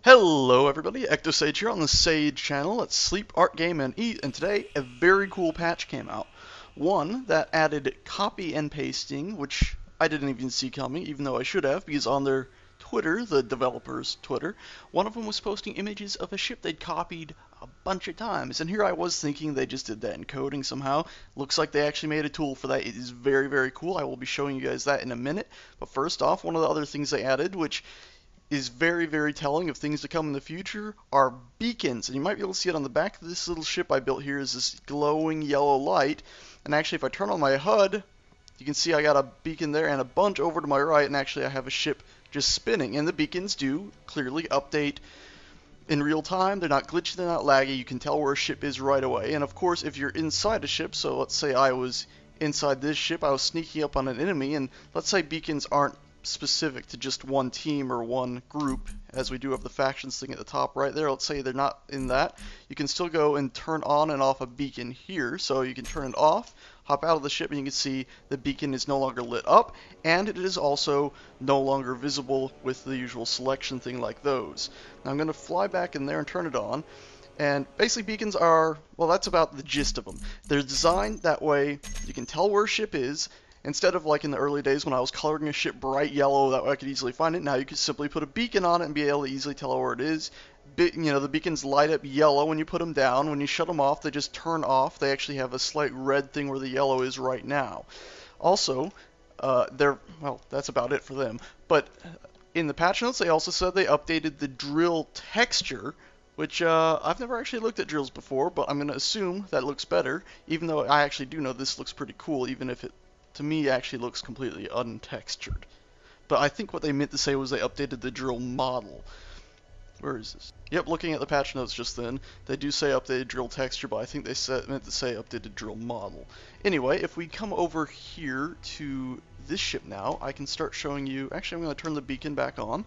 Hello everybody, Ectosage here on the Sage channel. Let's sleep, art, game, and eat, and today a very cool patch came out. One that added copy and pasting, which I didn't even see coming, even though I should have, because on their Twitter, the developers' Twitter, one of them was posting images of a ship they'd copied a bunch of times, and here I was thinking they just did that in coding somehow. Looks like they actually made a tool for that. It is very, very cool. I will be showing you guys that in a minute, but first off, one of the other things they added, which is very, very telling of things to come in the future, are beacons. And you might be able to see it on the back of this little ship I built here is this glowing yellow light. And actually, if I turn on my HUD, you can see I got a beacon there and a bunch over to my right, and actually I have a ship just spinning. And the beacons do clearly update in real time. They're not glitchy, they're not laggy. You can tell where a ship is right away. And of course, if you're inside a ship, so let's say I was inside this ship, I was sneaking up on an enemy, and let's say beacons aren't specific to just one team or one group, as we do have the factions thing at the top right there. Let's say they're not in that. You can still go and turn on and off a beacon here, so you can turn it off, hop out of the ship, and you can see the beacon is no longer lit up, and it is also no longer visible with the usual selection thing like those. Now I'm going to fly back in there and turn it on. And basically beacons are, well, that's about the gist of them. They're designed that way you can tell where a ship is. Instead of like in the early days when I was coloring a ship bright yellow, that way I could easily find it, now you can simply put a beacon on it and be able to easily tell where it is. The beacons light up yellow when you put them down. When you shut them off, they just turn off. They actually have a slight red thing where the yellow is right now. Also, well, that's about it for them. But in the patch notes, they also said they updated the drill texture, which I've never actually looked at drills before, but I'm going to assume that looks better, even though I actually do know this looks pretty cool, even if it to me actually looks completely untextured. But I think what they meant to say was they updated the drill model. Where is this? Yep, looking at the patch notes just then, they do say updated drill texture, but I think they meant to say updated drill model. Anyway, if we come over here to this ship now, I can start showing you. Actually, I'm going to turn the beacon back on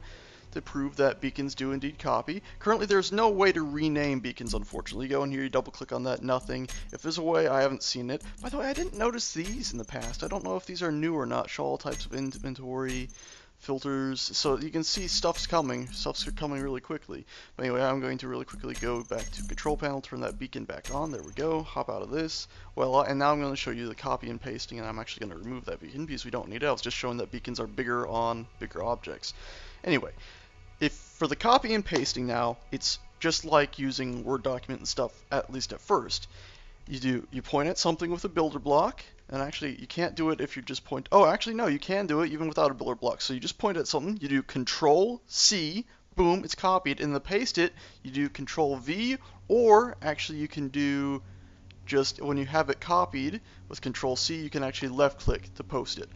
to prove that beacons do indeed copy. Currently, there's no way to rename beacons, unfortunately. You go in here, you double click on that, nothing. If there's a way, I haven't seen it. By the way, I didn't notice these in the past. I don't know if these are new or not. Show all types of inventory, filters, so you can see stuff's coming. Stuff's coming really quickly. But anyway, I'm going to really quickly go back to control panel, turn that beacon back on. There we go. Hop out of this. Well, and now I'm going to show you the copy and pasting, and I'm actually going to remove that beacon because we don't need it. I was just showing that beacons are bigger on bigger objects. Anyway, if for the copy and pasting now, it's just like using Word document and stuff, at least at first. You point at something with a builder block, and actually you can't do it if you just point. Oh, actually no, you can do it even without a builder block. So you just point at something, you do Ctrl+C, boom, it's copied, and to paste it, you do Ctrl+V, or actually you can do just when you have it copied with Ctrl+C, you can actually left click to post it.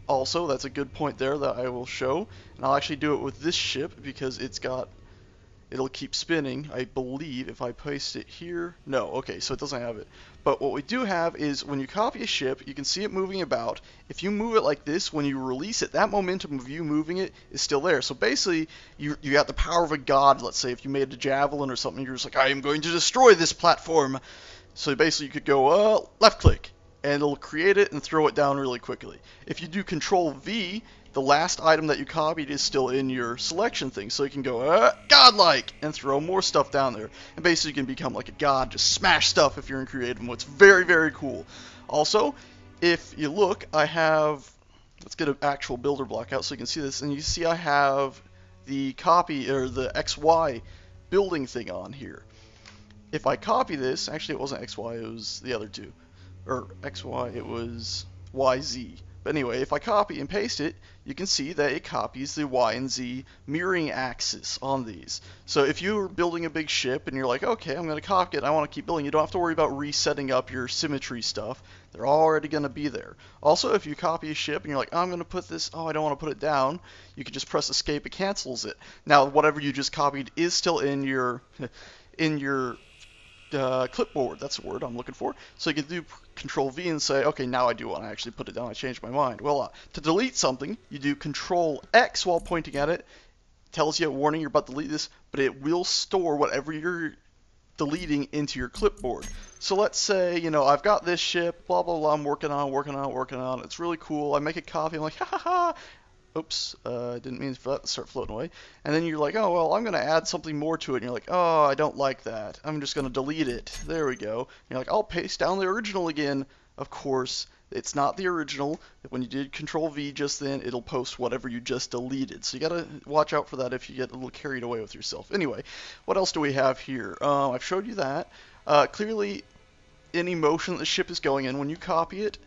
Also, that's a good point there that I will show, and I'll actually do it with this ship because it'll keep spinning, I believe, if I paste it here. No, okay, so it doesn't have it. But what we do have is when you copy a ship, you can see it moving about. If you move it like this, when you release it, that momentum of you moving it is still there. So basically, you got the power of a god. Let's say if you made a javelin or something, you're just like, I am going to destroy this platform. So basically, you could go left click, and it'll create it and throw it down really quickly. If you do Ctrl+V, the last item that you copied is still in your selection thing, so you can go godlike and throw more stuff down there, and basically you can become like a god, just smash stuff if you're in creative mode. It's very, very cool. Also, if you look, I have, let's get an actual builder block out so you can see this, and you see I have the copy or the XY building thing on here. If I copy this, actually it wasn't XY, it was the other two. Or XY, it was YZ. But anyway, if I copy and paste it, you can see that it copies the Y and Z mirroring axis on these. So if you're building a big ship and you're like, okay, I'm going to copy it, I want to keep building, you don't have to worry about resetting up your symmetry stuff. They're already going to be there. Also, if you copy a ship and you're like, I'm going to put this, I don't want to put it down, you can just press escape, it cancels it. Now, whatever you just copied is still in your clipboard, that's the word I'm looking for. So you can do Ctrl+V and say, okay, now I do want to actually put it down, I changed my mind. Well, to delete something, you do Ctrl+X while pointing at it. Tells you a warning you're about to delete this, but it will store whatever you're deleting into your clipboard. So let's say, I've got this ship, blah, blah, blah, I'm working on, it's really cool. I make a copy, I'm like, ha ha ha. Oops, didn't mean for that to start floating away. And then you're like, oh, well, I'm going to add something more to it. And you're like, oh, I don't like that. I'm just going to delete it. There we go. And you're like, I'll paste down the original again. Of course, it's not the original. When you did Ctrl+V just then, it'll post whatever you just deleted. So you got to watch out for that if you get a little carried away with yourself. Anyway, what else do we have here? I've showed you that. Clearly, any motion that the ship is going in, when you copy it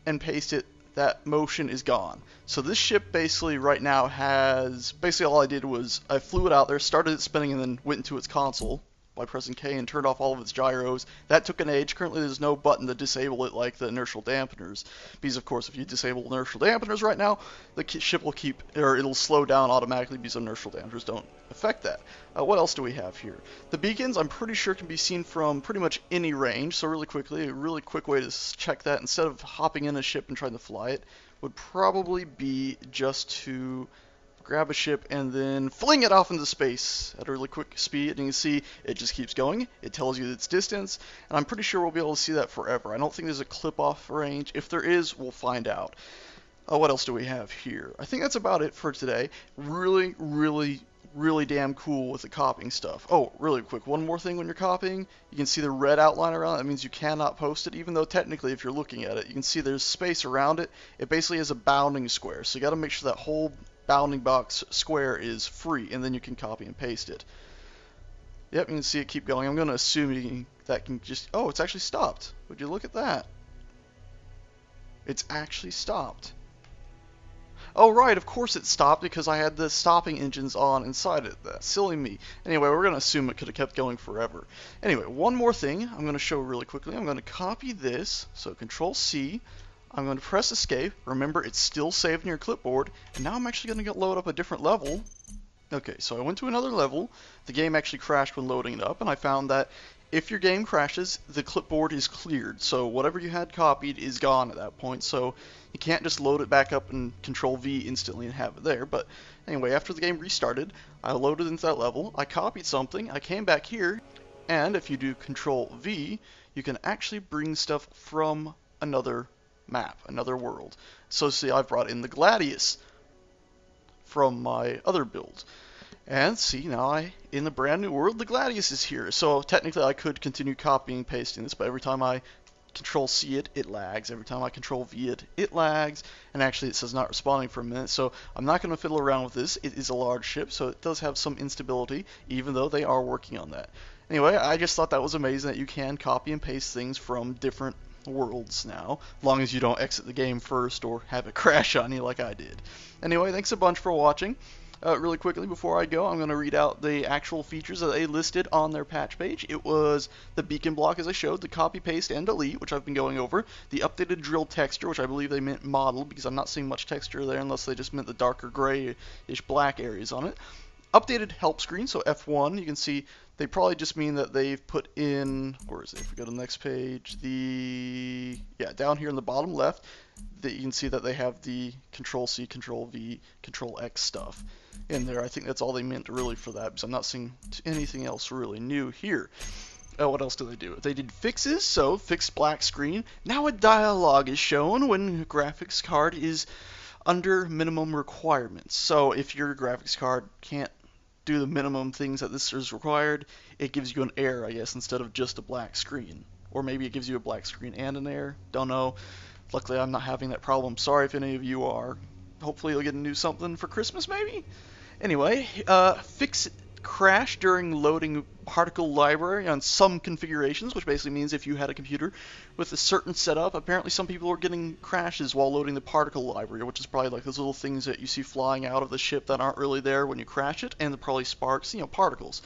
and paste it, that motion is gone. So this ship basically right now has, basically all I did was I flew it out there, started it spinning, and then went into its console by pressing K and turned off all of its gyros. That took an age. Currently there's no button to disable it like the inertial dampeners. Because of course if you disable inertial dampeners right now, the ship will keep, or it'll slow down automatically because inertial dampeners don't affect that. What else do we have here? The beacons I'm pretty sure can be seen from pretty much any range. So really quickly, a really quick way to check that instead of hopping in a ship and trying to fly it would probably be just to grab a ship and then fling it off into space at a really quick speed, and you can see it just keeps going. It tells you its distance, and I'm pretty sure we'll be able to see that forever. I don't think there's a clip-off range. If there is, we'll find out. What else do we have here? I think that's about it for today. Really, really, really damn cool with the copying stuff. Oh, really quick, one more thing when you're copying. You can see the red outline around it. That means you cannot post it, even though technically if you're looking at it, you can see there's space around it. It basically is a bounding square, so you got to make sure that whole bounding box square is free, and then you can copy and paste it. Yep, you can see it keep going. I'm going to assume that can just... Oh, it's actually stopped. Would you look at that? It's actually stopped. Oh, right, of course it stopped because I had the stopping engines on inside it. That's silly me. Anyway, we're going to assume it could have kept going forever. Anyway, one more thing I'm going to show really quickly. I'm going to copy this, so Ctrl+C. I'm going to press escape. Remember, it's still saved in your clipboard. And now I'm actually going to load up a different level. Okay, so I went to another level. The game actually crashed when loading it up, and I found that if your game crashes, the clipboard is cleared. So whatever you had copied is gone at that point. So you can't just load it back up and Ctrl+V instantly and have it there. But anyway, after the game restarted, I loaded into that level. I copied something. I came back here, and if you do Ctrl+V, you can actually bring stuff from another map, another world. So see, I've brought in the Gladius from my other build. And see, now in the brand new world, the Gladius is here. So technically I could continue copying and pasting this, but every time I Ctrl+C it, it lags. Every time I Ctrl+V it, it lags. And actually it says not responding for a minute. So I'm not going to fiddle around with this. It is a large ship, so it does have some instability, even though they are working on that. Anyway, I just thought that was amazing that you can copy and paste things from different worlds now, as long as you don't exit the game first or have it crash on you like I did. Anyway, thanks a bunch for watching. Really quickly before I go, I'm going to read out the actual features that they listed on their patch page. It was the beacon block, as I showed, the copy, paste, and delete, which I've been going over, the updated drill texture, which I believe they meant model, because I'm not seeing much texture there unless they just meant the darker grayish black areas on it. Updated help screen, so F1, you can see they probably just mean that they've put in, where is it? If we go to the next page, down here in the bottom left, you can see that they have the Ctrl+C, Ctrl+V, Ctrl+X stuff in there. I think that's all they meant really for that, because I'm not seeing anything else really new here. What else do they do? They did fixes, so fixed black screen. Now a dialogue is shown when a graphics card is under minimum requirements. So if your graphics card can't do the minimum things that this is required, it gives you an error, I guess, instead of just a black screen. Or maybe it gives you a black screen and an error. Don't know. Luckily, I'm not having that problem. Sorry if any of you are. Hopefully you'll get to do something for Christmas, maybe? Anyway, fix crash during loading particle library on some configurations, which basically means if you had a computer with a certain setup, apparently some people are getting crashes while loading the particle library, which is probably like those little things that you see flying out of the ship that aren't really there when you crash it, and probably sparks, particles.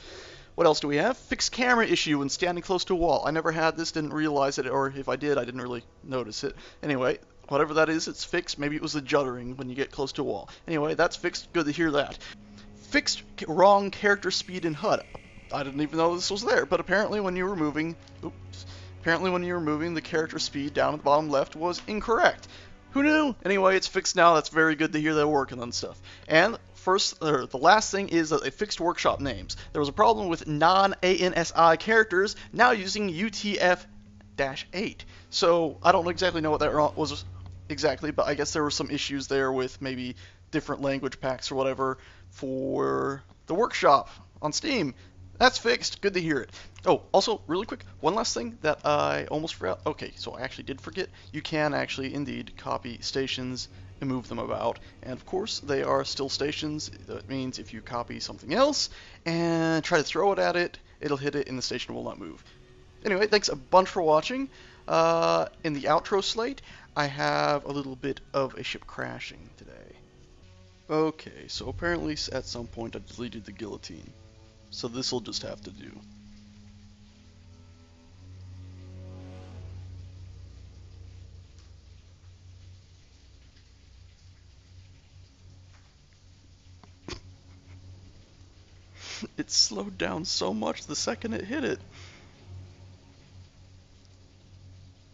What else do we have? Fixed camera issue when standing close to a wall. I never had this, didn't realize it, or if I did, I didn't really notice it. Anyway, whatever that is, it's fixed. Maybe it was the juddering when you get close to a wall. Anyway, that's fixed. Good to hear that. Fixed wrong character speed in HUD. I didn't even know this was there, but apparently when you were moving, the character speed down at the bottom left was incorrect. Who knew? Anyway, it's fixed now. That's very good to hear they're working on stuff. And the last thing is that they fixed workshop names. There was a problem with non-ANSI characters now using UTF-8. So I don't exactly know what that was exactly, but I guess there were some issues there with maybe different language packs or whatever for the workshop on Steam. That's fixed. Good to hear it. Oh, also, really quick, one last thing that I almost forgot. Okay, so I actually did forget. You can actually, indeed, copy stations and move them about. And of course, they are still stations. That means if you copy something else and try to throw it at it, it'll hit it and the station will not move. Anyway, thanks a bunch for watching. In the outro slate, I have a little bit of a ship crashing today. Okay, so apparently at some point I deleted the guillotine. So this will just have to do. It slowed down so much the second it hit it.